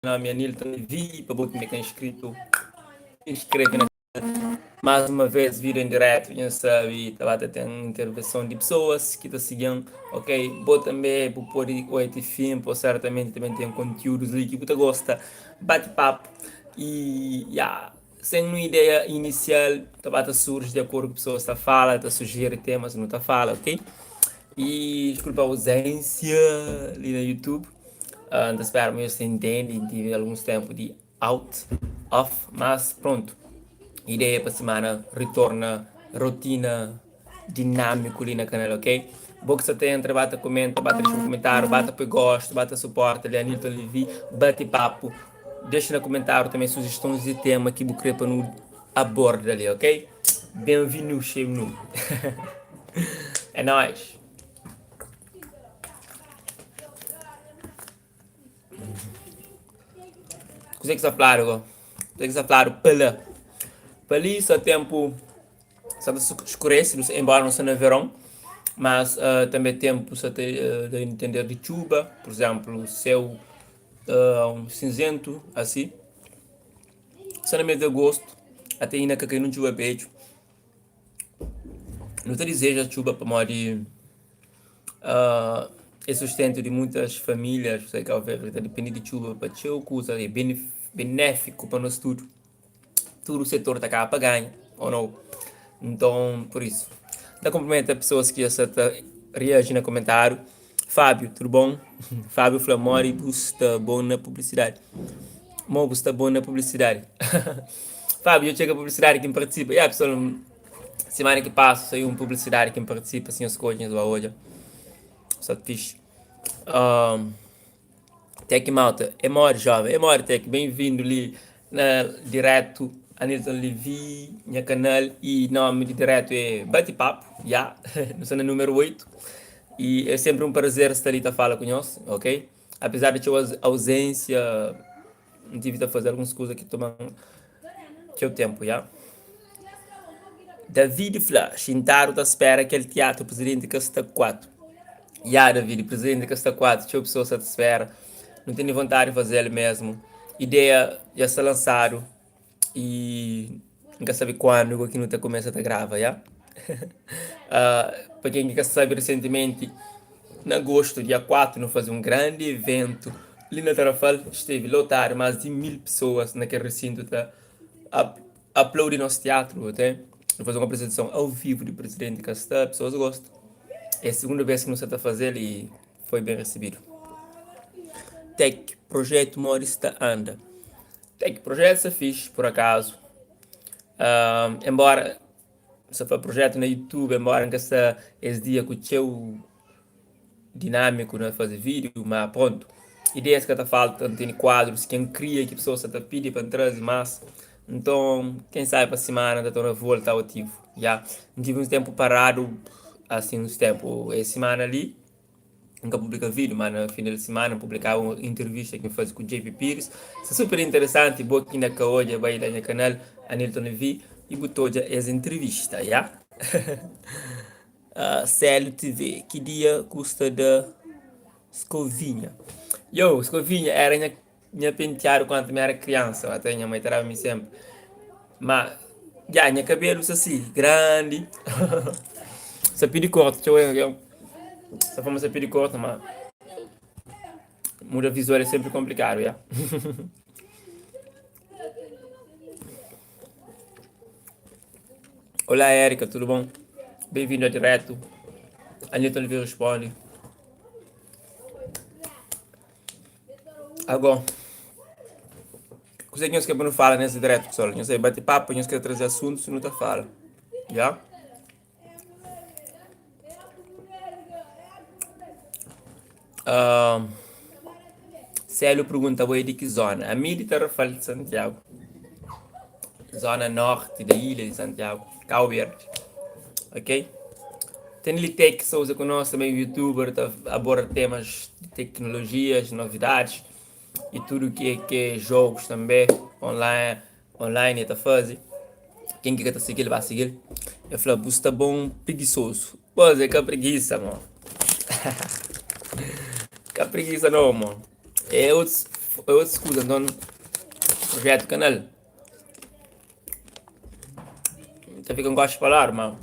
nome é Nilton Vi, para você que é inscrito, inscreve na mais uma vez vídeo em direto, já sabe, estava tendo intervenção de pessoas que estão seguindo, ok? Vou também por pôr o filme, por certamente também tem conteúdos ali que você gosta, bate-papo e, sem uma ideia inicial, estava surge de acordo com a pessoa está fala, está sugere temas, não está fala, ok? E desculpa a ausência ali no YouTube. Espero que você entende, tive alguns tempos de out, off, mas pronto. Ideia para semana retorna rotina dinâmico ali na canal, ok? Boa que você tem, bata, comenta, bata deixa um comentário, bata para gosto, bata suporte, ali Anilton Levi, bate papo. Deixa no comentário também sugestões de tema que você para no aborda ali, ok? Bem-vindo, cheio É nóis. Cos'è que está claro? Cos'è que está claro? Para ali, só tempo, só escurece, embora não seja verão, mas também tempo só de entender de chuva, por exemplo, céu cinzento, assim. Só no mês de agosto, até ainda que cai não chuva beijo. Não te deseja chuva para morrer. É sustento de muitas famílias, você quer ver, depende de chuva para teu coisa, é benéfico para nós tudo. Todo o setor está cá para ganhar, ou não? Então, por isso. Dá cumprimento a pessoas que já reagem no comentário. Fábio, tudo bom? Fábio Flamori, busta bom na publicidade. Mo, busta bom na publicidade. Fábio, eu chego a publicidade que participa. E a pessoa, semana que passa, saiu uma publicidade que participa, assim, as coisas do hoje. Só fixe. Tech Malta, é maior jovem, é maior Tech, bem-vindo ali direto, Anilton Levi, minha canal, e nome de direto é Bate-Papo, já, não sou no número 8, e é sempre um prazer estar ali a falar com nós, ok? Apesar de sua ausência, não tive a fazer algumas coisas que tomam seu tempo, já. David Flash, Intaro da espera que ele teatro presidente que está 4. Já, David, presidente que está 4, deixa a pessoa satisfeita, não tenho vontade de fazer ele mesmo. Ideia já está lançado e nunca sabe quando aqui não está começa a gravar, já? Para quem quer saber recentemente, em agosto, dia 4, nós fazemos um grande evento ali na Tarrafal, esteve lotado, mais de 1000 pessoas naquele recinto, tá? Aplaudir nosso teatro, tá? Nós fazemos uma apresentação ao vivo do presidente Castar, pessoas gostam. É a segunda vez que nós está fazendo e foi bem recebido. Tech, projeto Morista anda. Tech, projeto se fixe, por acaso. Embora se for projeto no YouTube, embora que esse dia que o seu dinâmico não é fazer vídeo, mas pronto. Ideias que está faltando, tem quadros, quem cria, que pessoas está pedindo para trazer mais. Então, quem sabe para a semana está toda volta ao ativo. Já tive um tempo parado, assim, uns tempo, essa semana ali, nunca publica vídeo, mas no fim de semana publicar uma entrevista que eu faço com o JP Pires. É super interessante, boa aqui na hoje vai lá no canal Anilton V e botou essa entrevista, já? CLTV, que dia custa da escovinha? Yo, escovinha era minha penteado quando eu era criança, até minha mãe trava-me sempre. Mas, já, minha cabelo assim, grande. Sapir de corte, deixa eu ver. Essa forma sapir de corte, mas muda visual é sempre complicado, já. Olá, Érica, tudo bom? Bem-vindo a direto. Anitta Oliveira responde. Agora, coisa que nós que não fala nesse direto, pessoal. Nós bate papo, nós quer trazer assuntos, não tá fala. Já? Célio pergunta, vou de que zona? A militar fala de Santiago. Zona norte da ilha de Santiago. Cabo Verde. Ok? Tem Litec, sou usa conosco também, youtuber, tá, aborda temas de tecnologias, novidades e tudo que é jogos também, online tá fazendo. Quem quer tá seguir, ele vai seguir. Eu falo, você tá bom, preguiçoso. Pois é, que preguiça, mano. Que preguiça não, mano. Eu outra escusa, então, projeto canal. Então fica um gosto de falar, mano.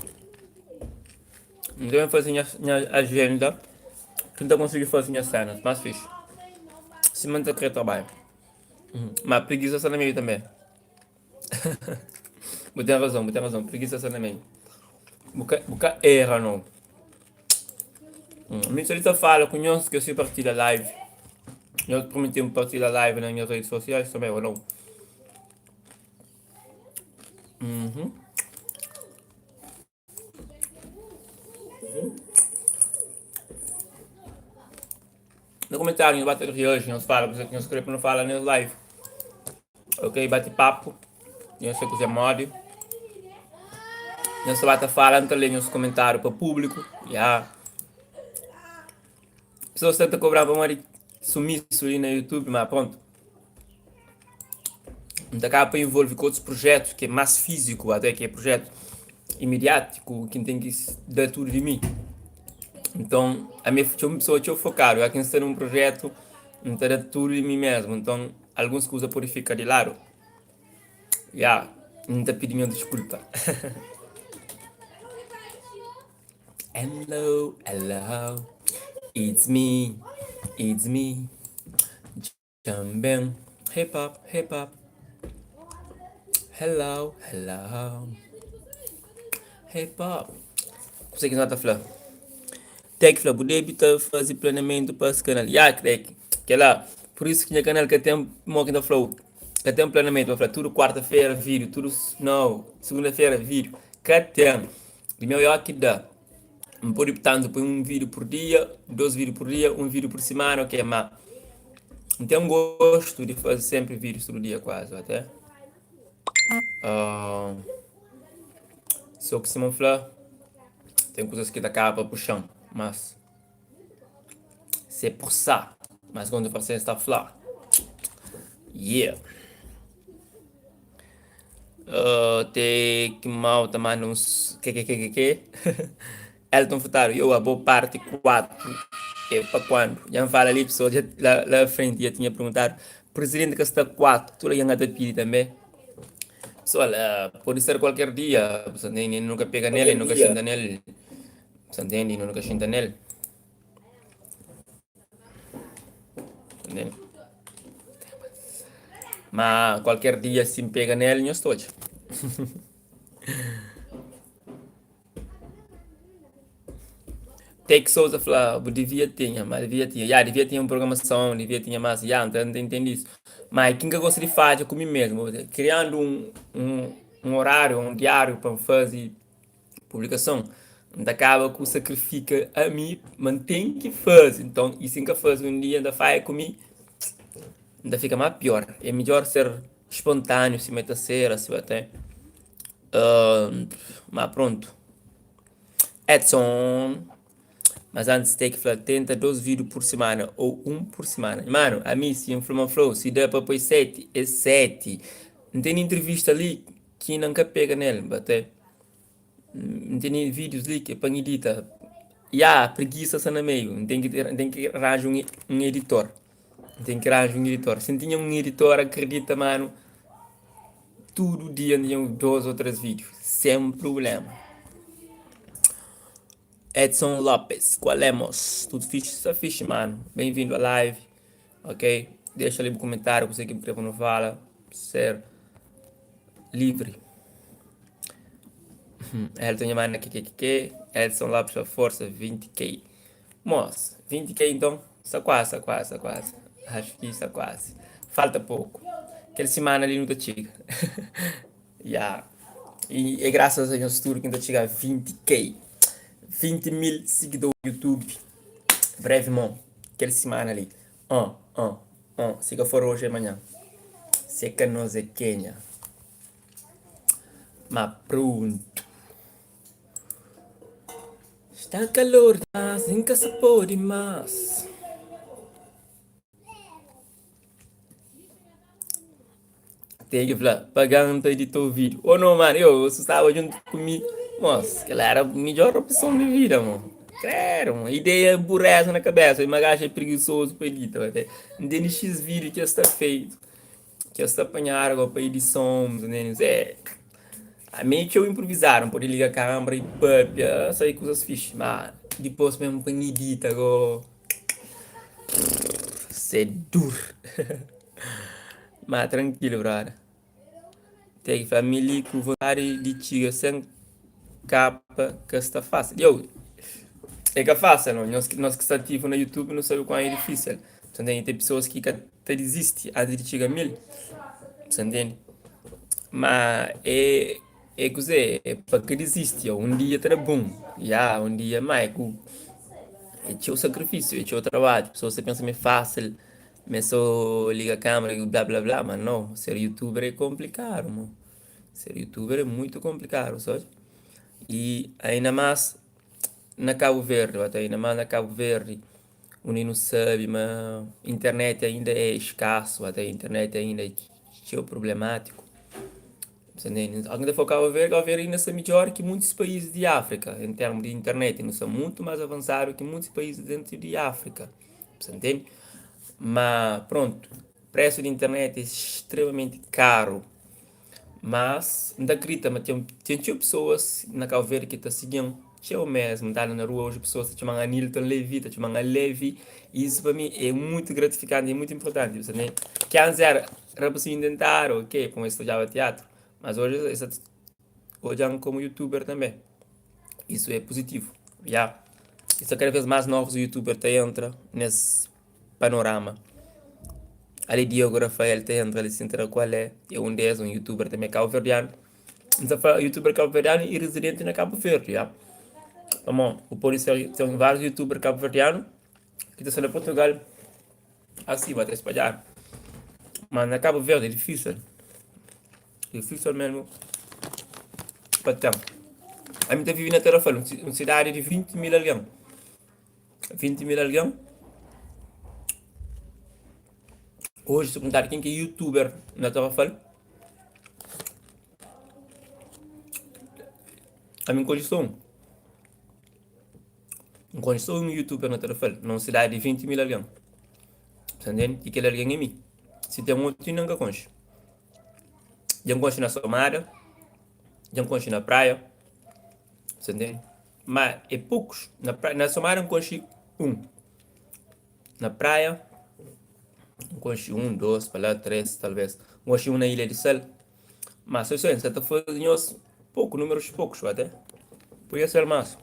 Então eu faço minha agenda, tenta conseguir fazer minhas cenas, mas fixe. Se manter a trabalho. Mas preguiça está na meio também. Tem razão, preguiça está na meio. Boca erra, não. Minha solita fala, conheço que eu sei partir da live. Eu prometi partir da live nas minhas redes sociais também, ou não? No comentário, no bate hoje, não se fala, porque não se escreve, não fala nas live. Ok, bate papo. Não sei que é mod. Não se bate fala, não lê nos comentários para o público. Já. Pessoas tentam cobrar para uma sumiço ali no YouTube, mas pronto. Então acaba envolver com outros projetos, que é mais físico, até que é projeto imediático, que tem que dar tudo de mim. Então, a minha pessoa que eu focar, eu quero ser um projeto, não ter tudo de mim mesmo. Então, algumas coisas podem ficar de lado. Já, não está pedindo desculpa. Hello, hello, it's me, Jambem, hip hop, hello, hip hop. Você que não está falando? Tem que falar, poder evitar fazer planeamento para esse canal. Já, creio que é lá. Por isso que no canal que tem uma que não falou. Que tem um planeamento para falar tudo quarta-feira vídeo, tudo não, segunda-feira vídeo. Que tem. E meu aqui dá. Não pode tanto por um vídeo por dia, 2 vídeos por dia, um vídeo por semana, ok, mas não tenho gosto de fazer sempre vídeos todo dia quase, até. Só que se não falar, tem coisas que acaba para puxar, mas c'est pour ça. Mas quando você está falando, yeah. Tem que mal também uns que Elton Futaro, eu a boa parte 4 é para quando? Já fala ali, pessoal, já, lá à frente já tinha perguntado, presidente que está 4, tu ainda está pedir também. Pessoal, pode ser qualquer dia, você nunca pega nele, nunca xinga nele, você entende, nunca xinga nele. Entende? Mas qualquer dia se pega nele, eu estou. Take Souza falar, devia ter, mas devia ter uma programação, devia ter mais, então entendi isso. Mas quem que eu gostaria de fazer é comigo mesmo, criando um horário, um diário para fazer publicação, ainda acaba que sacrifica a mim, mas tem que fazer, então, e se que faz um dia ainda faz comigo, ainda fica mais pior, é melhor ser espontâneo, se meta a ser, assim até, mas pronto. Edson. Mas antes tem que falar, tenta 2 vídeos por semana ou um por semana. Mano, a mim se inflama flow, se der para pôr 7, é 7. Não tem entrevista ali que nunca pega nele, até. Não tem vídeos ali que é para edita. E há preguiça só no meio. Tem que arranjar um editor. Tem que arranjar um editor. Se não tinha um editor, acredita, mano, todo dia tinha 2 ou 3 vídeos. Sem problema. Edson Lopes, qual é, moço? Tudo fixe? Só fixe, mano. Bem-vindo à live, ok? Deixa ali no comentário, você que não fala, ser livre. Elton Yamana, Edson Lopes, a força, 20k. Moço, 20k então, está quase. Acho que está quase. Falta pouco. Aquela semana ali não está chega. Yeah. E é graças a Deus tudo que ainda chega a 20k. 20 mil seguidores no YouTube. Brevemente. Aquela semana ali. Se que for hoje e amanhã. Se que nós é Kenya. Mas pronto. Está calor, mas nunca se pode mais. Tem que falar, pagando para editar o vídeo. Ou não, mano, eu estava junto comigo. Nossa, aquela era a melhor opção de vida, mano. Claro, ideia burreza na cabeça, mas acha preguiçoso para editar. Não tem X vídeo que está feito, que está apanhar agora para edição, entendeu? A mim que eu improvisaram, pode ligar a câmera e papia, sair coisas fixe, mas depois mesmo para editar agora, isso é duro. Mas tranquilo, brother. Tem família com vontade de tirar sem capa que está fácil. Eu, é que é fácil, não? Nós que está ativo no YouTube não sabe quão é difícil. Você entende? Tem pessoas que até desistem antes de chegar a 1000. Você entende? Mas é coisa, é para que desiste. Um dia terá bom. Já, um dia mais. É teu sacrifício, é teu trabalho. Pessoas você pensa meio fácil, mas só liga a câmera e blá blá blá. Mas não, ser youtuber é complicado, mano. Ser youtuber é muito complicado, sabe? E ainda mais na Cabo Verde, até ainda mais na Cabo Verde, onde não sabe, mas a internet ainda é escasso, até a internet ainda é problemático. Você entende? Ainda for Cabo Verde ainda é melhor que muitos países de África, em termos de internet, ainda são muito mais avançados que muitos países dentro de África. Você entende? Mas pronto, o preço de internet é extremamente caro. Mas, não acredita, mas tem pessoas na Cabo Verde que estão seguindo. Eu mesmo, andando na rua hoje, pessoas te chamam Nilton Levi, te chamam Levi. E isso para mim é muito gratificante e muito importante. Você, né? Que antes era para você tentar, ok, como eu estudava teatro. Mas hoje é como youtuber também. Isso é positivo. Yeah. E só cada vez mais novos youtubers entram nesse panorama. Ali Diogo Rafael entra ali, se entera qual é. É um deles, um youtuber também cabo-verdiano. Youtuber cabo-verdiano e residente na Cabo Verde, já. Bom, o polícia tem vários youtubers cabo-verdianos que estão sendo em Portugal assim, vai até espalhar. Mas na Cabo Verde é difícil. Difícil mesmo para ter. A minha vive na Terra-Fala, uma cidade de 20 mil alguém. 20 mil alguém. Hoje, se perguntar quem que é youtuber na Terra-Fala, a minha condição. Não conheço um youtuber na Terra-Fala, numa cidade de 20 mil alguém. Entendeu? E aquele alguém é mim. Se tem um outro, não conheço. Já conheço na Somara, já conheço na praia. Você entende? Mas é poucos. Na Somara eu conheci um. Na praia, eu conheci um, dois, para lá, três, talvez. Conheci um na Ilha de Sal. Mas isso é, certa forma, pouco, números poucos até. Podia ser mais.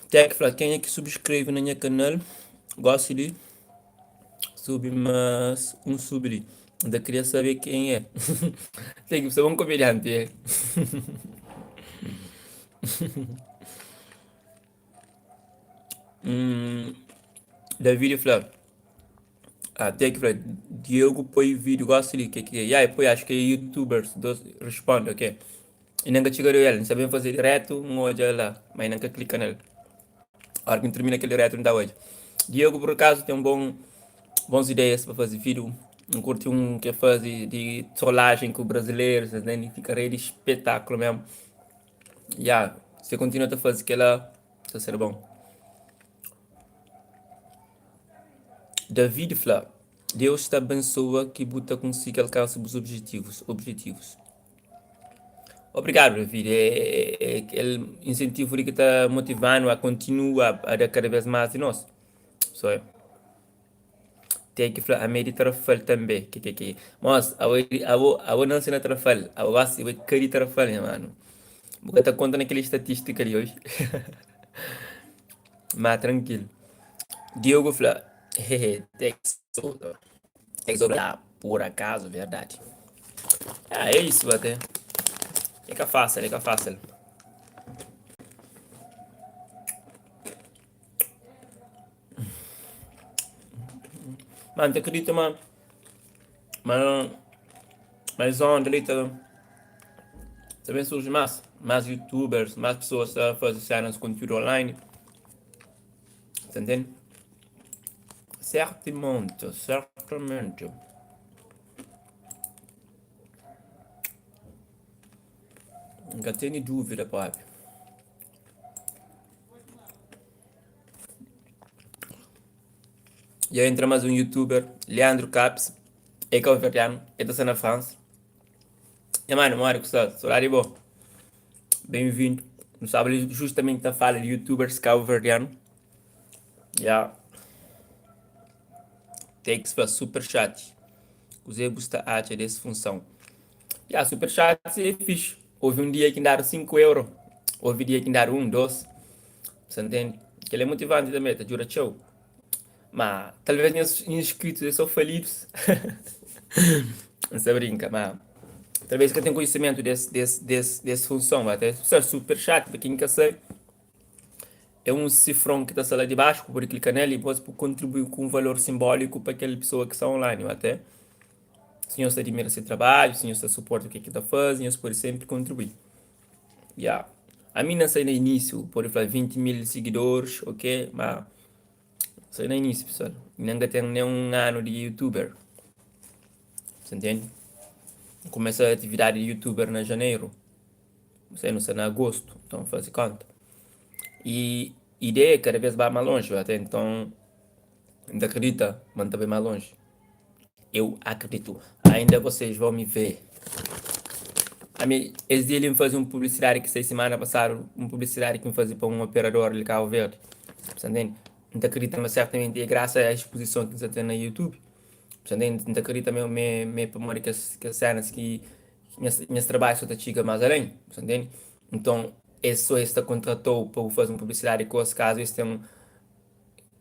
Tem que falar, quem é que subscreve na minha canal, gosto de subir mais um subir. Ainda queria saber quem é. Tem que ser um comediante, é. David Flávio. Tem que falar, Diogo põe vídeo, gosto de que é. E aí, põe, acho que é youtubers, responde, ok. E nunca chegou ele, não sabia fazer direto, um olho lá, mas nunca clica nele. A hora que termina aquele direto, não dá hoje. Diogo, por acaso, tem bons ideias para fazer vídeo. Não curte um que faz de trollagem com brasileiros, né? Fica rei de espetáculo mesmo. Yeah, você continua a fazer aquela, vai ser bom. David Flá, Deus te abençoa que você consiga alcançar os objetivos. Obrigado, David. É aquele incentivo que está motivando a continuar a dar cada vez mais de nós. Só é. Tem que falar, a média trafal também. Que. Mas, a não ser na trafal. A base, a querer trafal, mano. Porque tá contando aquela estatística ali hoje. Mas tranquilo. Diogo fala, texto lá, por acaso, verdade. Ah, é isso até. É fácil, é fácil. Mano, te acredito, mano. Mas onde ali também surge mais youtubers, mais pessoas a fazer cenas conteúdo online. Tá entendendo? Certamente, certamente. Nunca tenho dúvida, papi. E aí entra mais um youtuber, Leandro Caps, é cabo-verdiano, é da na França. E mano, Mário, que salário bom. Bem-vindo. Não sabe justamente a fala de youtubers cabo-verdiano. Já, tem que se fazer super chat. Usei busta arte dessa função. Já, super chat é fixe. Houve um dia que daram 5 euros. Houve um dia que daram 1, 2. Você entende? Que ele é motivante também, tá jura show. Mas talvez meus inscritos são falidos. Não se brinca, mas talvez que eu tenha conhecimento dessa função. Até ser super chato, para quem quer ser. É um cifrão que está lá de baixo, pode clicar nele e pode contribuir com um valor simbólico para aquela pessoa que está online. Até se você admira esse trabalho, se você suporta o que está fazendo, você pode sempre contribuir. Yeah. A minha não sei no início, pode falar 20 mil seguidores, ok? Mas sei no início, pessoal. Não tenho nem um ano de youtuber. Você entende? Comecei a atividade de youtuber em janeiro. Não sei, em agosto. Então, faz conta. E a ideia é cada vez vai mais longe. Até então, ainda acredita, mas também mais longe. Eu acredito. Ainda vocês vão me ver. Esse dia ele me fez uma publicidade que 6 semanas passaram. Uma publicidade que me fazia para um operador de Cabo Verde. Você entende? Não acredita, mas certamente é graças à exposição que você tem no YouTube. Você entende? Não acredita mesmo, me memória que as cenas que minhas trabalhos só te chega mais além. Você entende? Então, esse só está contratou para fazer uma publicidade com os casos, eles têm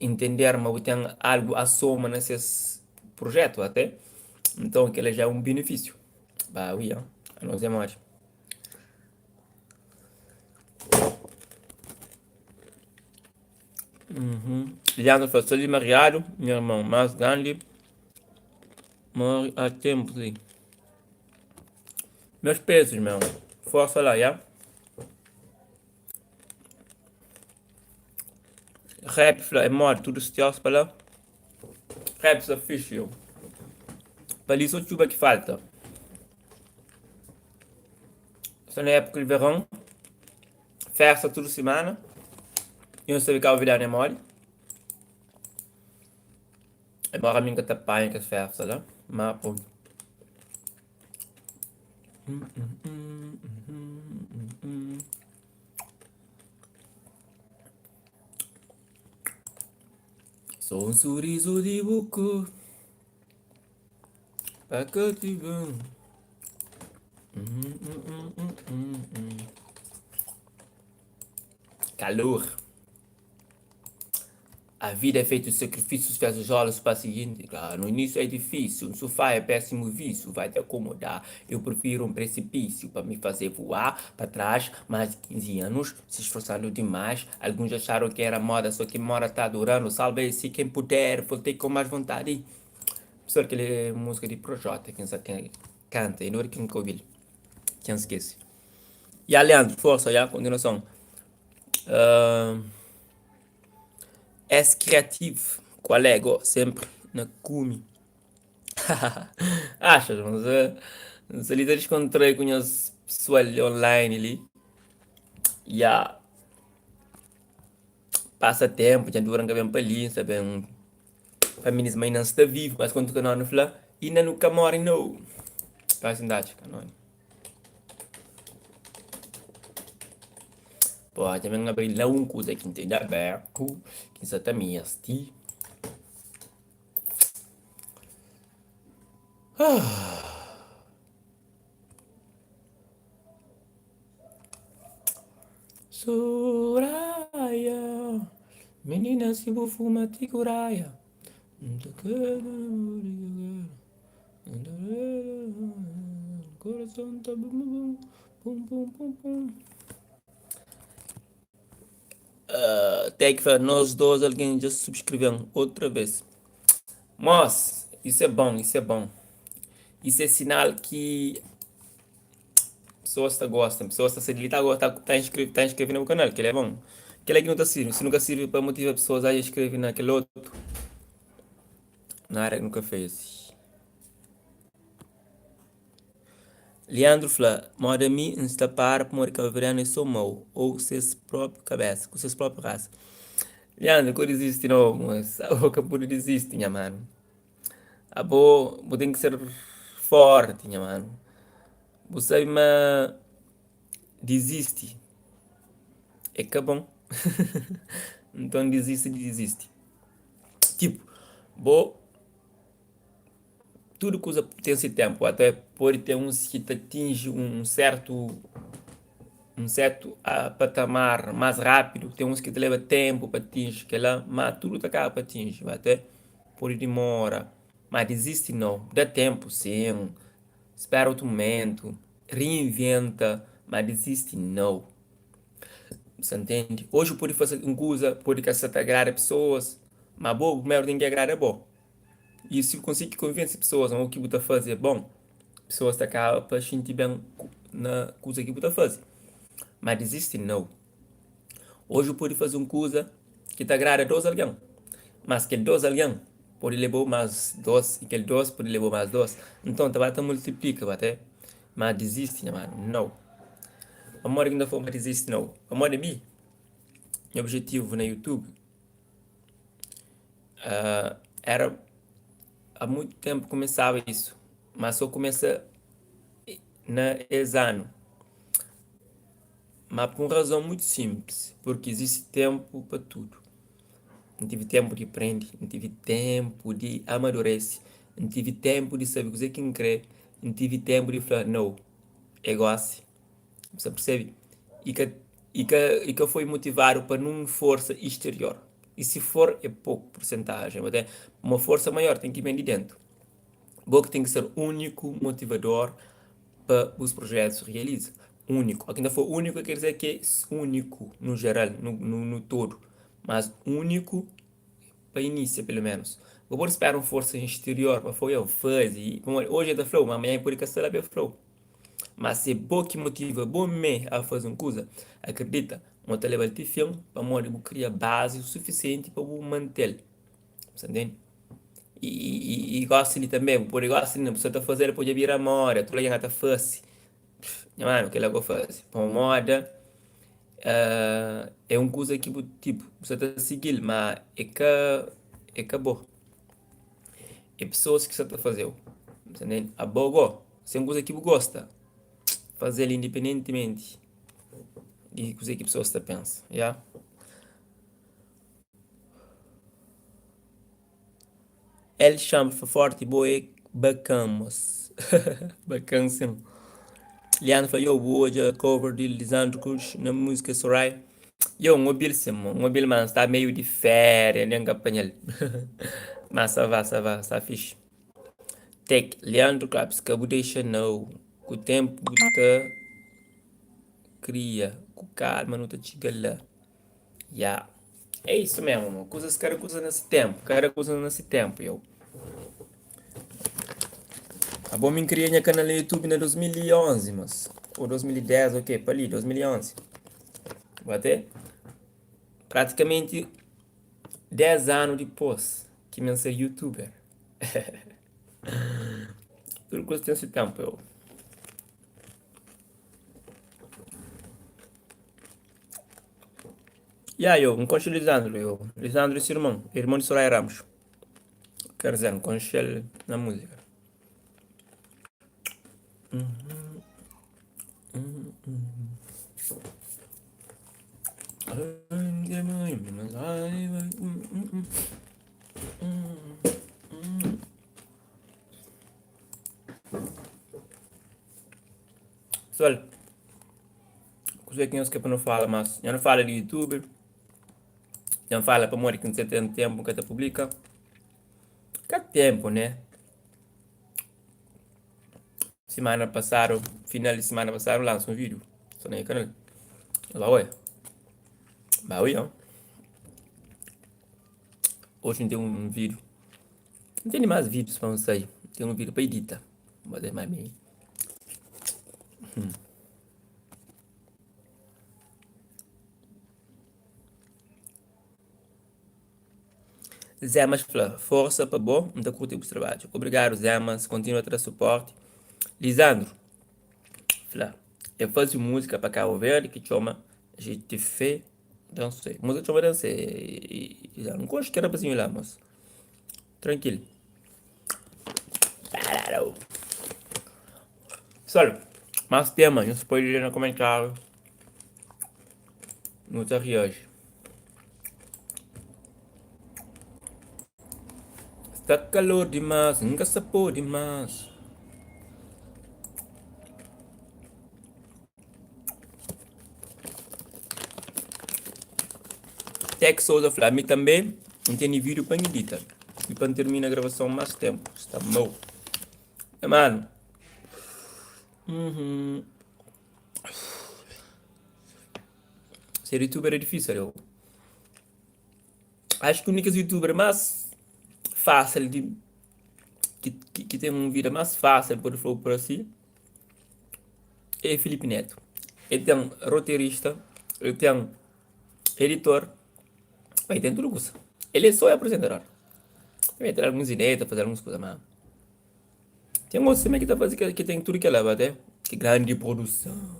entender, mas tem algo a soma nesse projeto até. Então, aquele já é um benefício. Bah, oui, hein? A nós é mais. Leandro foi ali mariado, meu irmão mais grande, morre há tempo, sim. Meus pesos, meu. Força lá, já. Rap, é morte, tudo se para lá. Rap, é fixe, eu. Para ali só chuva que falta. Só na época de verão, festa toda semana. E eu sei que o vídeo é mole. É bom a mim que tá pai que festa, lá. Mas, pô. Sou um sorriso de boca para cativar. Calor. A vida é feita de sacrifícios, faz os olhos para o seguinte. No início é difícil, um sofá é péssimo vício, vai te acomodar. Eu prefiro um precipício para me fazer voar para trás. Mais de 15 anos, se esforçando demais. Alguns acharam que era moda, só que mora tá adorando. Salve-se quem puder, voltei com mais vontade. Pessoal, que é música de Projota, quem sabe canta, e não é quem ouviu. Quem esquece. E a Leandro, força, já, continuação. Uh, és criativo, colega, sempre na cume. Achas, mas ali descontrei com as pessoas online ali. E a passa tempo, já durante bem para ali, sabe? Feminismo ainda não está vivo, mas quando tu não fala, ainda nunca morre, não. Faz idade, canônico. Pô, também abrir lá um coisa que entende aberto, que exatamente assim. Soraya, menina se vou fumar ticuraia. Coração tá bum bum bum bum bum. Tem que falar, nós dois, alguém já subscreveu outra vez. Mas, isso é bom, isso é bom. Isso é sinal que pessoas estão gostam, pessoas estão se tá, tá inscrevendo no canal, que ele é bom. Aquele que não está servindo, se nunca serve para motivar pessoas a inscrever naquele outro, na área que nunca fez. Leandro Flá, mora mim está para morrer calveriano e sou mau, ou seus próprios cabeça, com seus próprios raça. Leandro, que existe não, mas a boca por existe, minha mano. A boa tem que ser forte, minha mano. Você mas desiste, é que é bom. Então desiste. Tipo, bo, tudo que usa tem esse tempo, até pode ter uns que te atinge um certo patamar mais rápido, tem uns que te leva tempo para atingir, que lá, mas tudo te acaba para atingir, até por demora, mas desiste não, dá tempo sim, espera outro momento, reinventa, mas desiste não, você entende? Hoje pode fazer uma coisa, pode que você te agrada pessoas, mas bom, primeiro tem que agradar é bom, e se conseguir convencer pessoas o que você fazer é bom, pessoas te acabam para sentir bem na coisa que você faz, mas desiste não. Hoje pode fazer uma coisa que te agrada a dois alguém, mas que dois alguém pode levar mais dois, e que dois pode levar mais dois. Então, tu vai te multiplica, até. Mas desiste, né, mano? Não. Amor ainda forma desiste, não. Amor de mim, meu objetivo na YouTube era há muito tempo começava isso, mas só começa na exame. Mas por uma razão muito simples, porque existe tempo para tudo. Não tive tempo de aprender, não tive tempo de amadurecer, não tive tempo de saber o que quem crê, não tive tempo de falar, não, é igual assim. Você percebe? E que, e que foi motivado para uma força exterior. E se for, é pouco porcentagem, mas é uma força maior, tem que vir de dentro. O que tem que ser único motivador para os projetos se realizar. Único. Aqui ainda for único, quer dizer que é único no geral, no todo. Mas único para início, pelo menos. Eu vou esperar uma força exterior para foi eu fazer. Hoje é da Flow, mas amanhã é por que será da Flow. Mas se é bom que motiva, bom me a fazer uma coisa, acredita, uma levar de filme para morrer, criar base o suficiente para manter. Você entende? E gosto de também, por igual assim, você está fazendo, pode vir a moda, tu já está fácil. Mano, o que ela vai fazer? Para moda, é uma coisa que, tipo, você está a seguir, mas é que bom. É pessoas que você está fazendo. Entendeu? A boa, se é uma coisa que você gosta, fazer ele independentemente de coisa que a pessoa está pensa, yeah? Ele chama forte e boa e bacamos. Bacana, sim. Liano falou, eu hoje a cover de Lisandro Cruz na música Soraya. Eu, um mobile, sim, um mobile, mas está meio de férias, nem apanhar. Mas ça va, está fixe. Tech, Leandro Claps, que eu deixa não. Com o tempo está cria, com calma, não está chegando lá. Yeah. É isso mesmo, coisas, cada coisa nesse tempo, cada coisa nesse tempo, eu. A bom me criei minha canal no YouTube em 2011, mas, ou 2010, ok, para ali, 2011. Até praticamente 10 anos depois que me ser youtuber. Tudo coisa tem esse tempo, eu. E aí, eu, um concho Lisandro, eu. Lisandro e seu irmão, irmão de Soraya Ramos. Quer dizer, um concho ele na música. Pessoal, coisa que eu que não fala, mas eu não falo de youtuber, eu não falo para morrer que não tem tempo que te publica. Que tempo, né? Semana passada, final de semana passada, lanço um vídeo. Só no canal. Lá, ué. Bah, ué, ó. Hoje não tem um vídeo. Não tem mais vídeos para sair. Tem um vídeo para editar. Mas é mais bem. Zé, mas força para bom, não está curtindo o trabalho. Obrigado, Zé, mas continua a ter suporte. Lisandro, Flá, eu faço música para Cabo Verde que chama GTF Dancei. Mas eu também dancei. Já não gosto que era assim lá, mas. Tranquilo. Pessoal, mais temas, não se pode ler no comentário. Não te hoje. Está calor demais, nunca se pôde mais. Tech Souza falou, a mim também não tem vídeo para editar. E para terminar a gravação mais tempo. Está bom. Mano. Ser youtuber é difícil, eu. Acho que o único youtuber mais fácil de. Que tem uma vida mais fácil, por falar por assim, é Felipe Neto. Ele tem roteirista, ele tem editor, ele tem tudo isso. Ele só é apresentador. Ele vai ter algumas ideias, fazer algumas coisas, mas. Tem outros também que tá fazendo que tem tudo que leva, até. Que grande produção.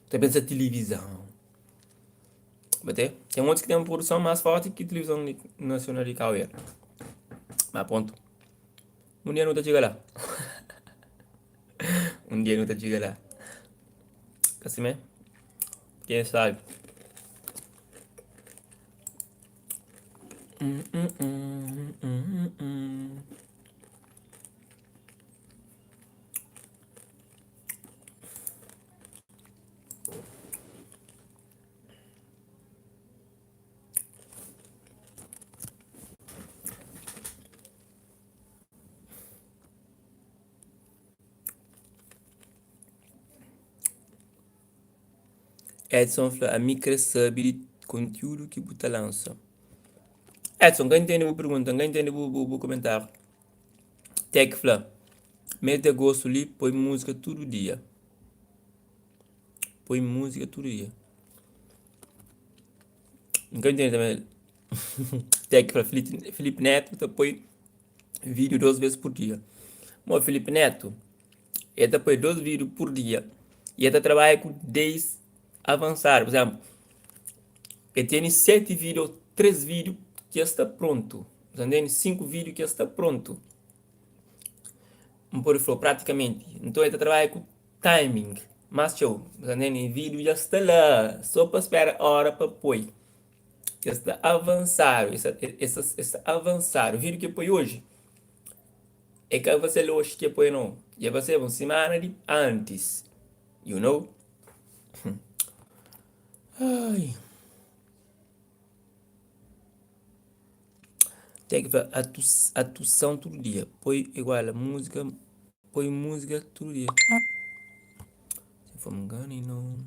Você pensa televisão. Até. Tem outros que tem uma produção mais forte que televisão nacional de Cauê. Mas ponto. Um dia não tá chegando lá. Um dia não tá chegando lá. Assim mesmo? Quem sabe? Hum, hum, hum, hum, hum. Edson falou, a mim quer saber de conteúdo que você lança. Edson, quem entende a pergunta, quem entende o comentário? Tech falou, mete gosto ali, põe música todo dia. Põe música todo dia. Quem entende também? Tech falou, Felipe Neto, então põe vídeo 2 vezes por dia. Mas Felipe Neto, ele põe 2 vídeos por dia. E ele trabalha com 10 avançar. Por exemplo, ele tem 7 vídeos, 3 vídeos que já está pronto. Entendeu? 5 vídeos que já está pronto. Por exemplo, praticamente. Então ele trabalha com timing. Mas show. Entendeu? O vídeo já está lá. Só para esperar a hora para pôr. Já está avançado. Está avançado. O vídeo que põe hoje é que você hoje que põe não. Já vai ser uma semana de antes. You know? Ai. Tem que ver atuação todo dia. Põe igual a música. Põe música todo dia. Se for me engano, não.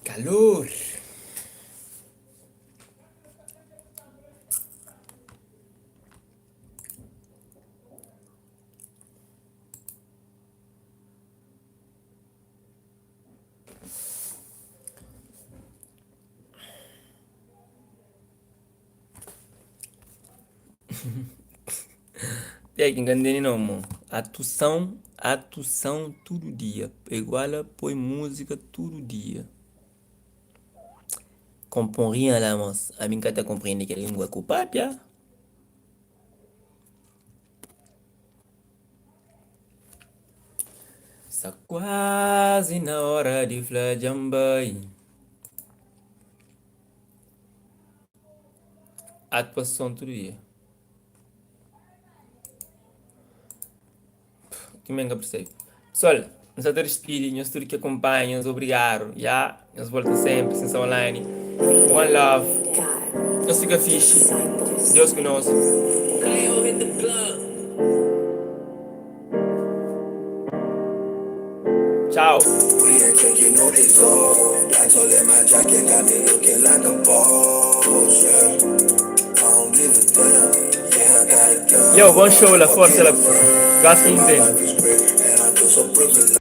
Calor! Tem que entender não, mano. Atuação todo dia. Igual a põe música todo dia. Comprends rien là, mas. A mim que tá compreendendo que a língua é culpada. Está quase na hora de Flajambai. Atuação todo dia. Que menga percebe. Pessoal, nós estamos despedindo, nós tudo que acompanham, obrigado. Já, nós voltamos sempre, sem online. One love. Nós fica fixe. Deus conosco. Tchau. We ain't taking no days off. I told them my jacket got me looking like a boss. Yeah. I don't give a damn. Yeah, I got it done. Yo, bom show, la força, la. Gosto muito dele.